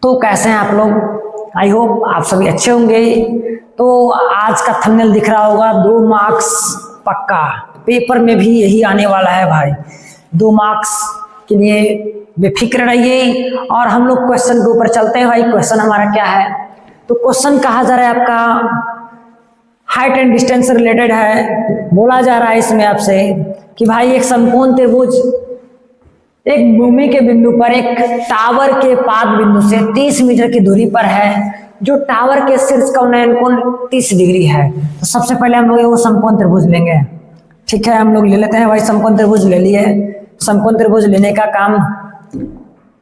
तो कैसे हैं आप लोग? आई होप आप सभी अच्छे होंगे। तो आज का थंबनेल दिख रहा होगा, 2 मार्क्स पक्का। पेपर में भी यही आने वाला है भाई, 2 मार्क्स के लिए बेफिक्र रहिए। और हम लोग क्वेश्चन के ऊपर चलते हैं भाई। क्वेश्चन हमारा क्या है? तो क्वेश्चन कहा जा रहा है आपका हाइट एंड डिस्टेंस से रिलेटेड है। बोला जा रहा है इसमें आपसे कि भाई एक समकोण त्रिभुज एक भूमि के बिंदु पर एक टावर के पाद बिंदु से 30 मीटर की दूरी पर है, जो टावर के शीर्ष का उन्नयन कोण 30 डिग्री है। तो सबसे पहले हम लोग वो समकोण त्रिभुज लेंगे। ठीक है, हम लोग ले लेते हैं भाई। समकोण त्रिभुज ले लिए, समकोण त्रिभुज लेने का काम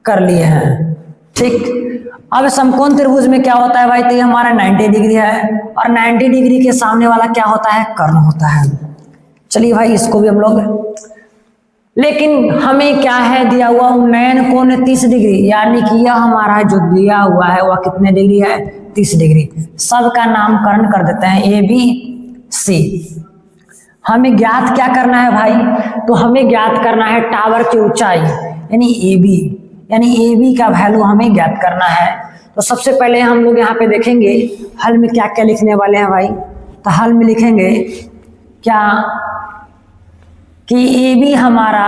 कर लिए हैं। ठीक, अब समकोण त्रिभुज में क्या होता है भाई? तो ये हमारा 90 डिग्री है और 90 डिग्री के सामने वाला क्या होता है? कर्ण होता है। चलिए भाई, इसको भी हम लोग, लेकिन हमें क्या है दिया हुआ? उन्नयन कोण 30 डिग्री, यानी कि यह हमारा जो दिया हुआ है वह कितने डिग्री है? 30 डिग्री। सबका नामकरण कर देते हैं ए बी सी। हमें ज्ञात क्या करना है भाई? तो हमें ज्ञात करना है टावर की ऊंचाई, यानी ए बी, यानी ए बी का वैल्यू हमें ज्ञात करना है। तो सबसे पहले हम लोग यहाँ पे देखेंगे हल में क्या क्या लिखने वाले हैं भाई। तो हल में लिखेंगे क्या कि ए बी हमारा,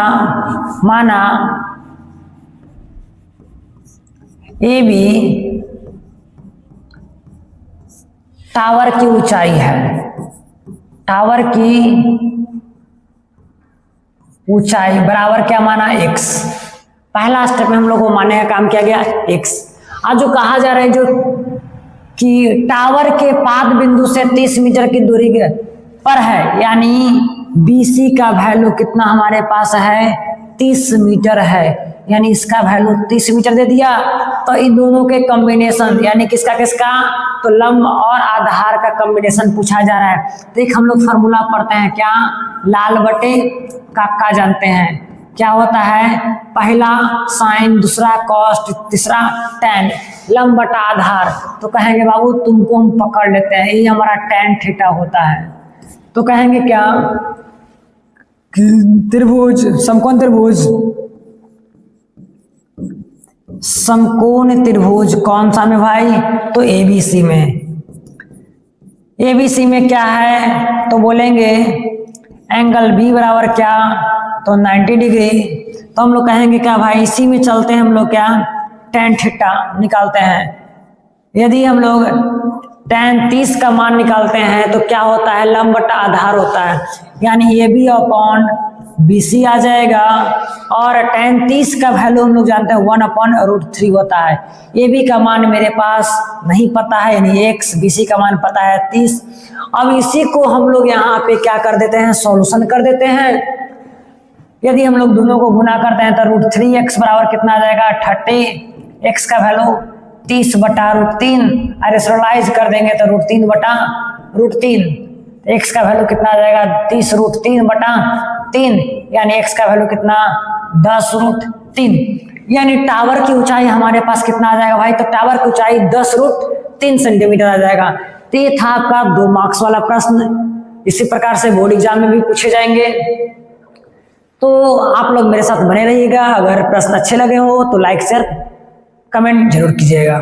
माना ए बी टावर की ऊंचाई है, टावर की ऊंचाई बराबर क्या माना? x। पहला स्टेप में हम लोग को मानने का काम किया गया x। आज जो कहा जा रहा है जो कि टावर के पाद बिंदु से 30 मीटर की दूरी पर है, यानी BC का वैल्यू कितना हमारे पास है? 30 मीटर है, यानी इसका वैल्यू 30 मीटर दे दिया। तो इन दोनों के कॉम्बिनेशन, यानी किसका किसका? तो लंब और आधार का कॉम्बिनेशन पूछा जा रहा है। तो एक हम लोग फॉर्मूला पढ़ते हैं, क्या? लाल बटे काका जानते हैं क्या होता है? पहला साइन, दूसरा कॉस्ट, तीसरा tan, लंब बटा आधार। तो कहेंगे बाबू तुमको हम पकड़ लेते हैं, ये हमारा tan थीटा होता है। तो कहेंगे क्या? त्रिभुज, समकोण त्रिभुज, समकोण त्रिभुज कौन सा में भाई? तो ABC में। ABC में क्या है? तो बोलेंगे एंगल B बराबर क्या? तो 90 डिग्री। तो हम लोग कहेंगे क्या भाई? इसी में चलते हैं हम लोग, क्या? tan थीटा निकालते हैं। यदि हम लोग tan 30 का मान निकालते हैं तो क्या होता है? लंब बटा आधार होता है, यानी AB अपॉन BC आ जाएगा। और tan 30 का वैल्यू हम लोग जानते हैं 1/√3 होता है। AB का मान मेरे पास नहीं पता है, यानी x, BC का मान पता है 30। अब इसी को हम लोग यहाँ पे क्या कर देते हैं? सॉल्यूशन कर देते हैं। यदि हम लोग दोनों को गुना करते हैं तो √3x बराबर कितना आ जाएगा? 30। x का वैल्यू 30/√3, रेशनलाइज कर देंगे तो √3/√3। x का वैल्यू कितना आ जाएगा? 30√3/3, यानी x का वैल्यू कितना? 10√3। यानी टावर की ऊंचाई हमारे पास कितना आ जाएगा भाई? तो टावर की ऊंचाई 10√3 सेंटीमीटर आ जाएगा। तो ये था आपका 2 मार्क्स वाला प्रश्न। इसी प्रकार से बोर्ड एग्जाम में भी पूछे जाएंगे। तो आप लोग मेरे साथ बने रहिएगा। अगर प्रश्न अच्छे लगे हो तो लाइक शेयर कमेंट जरूर कीजिएगा।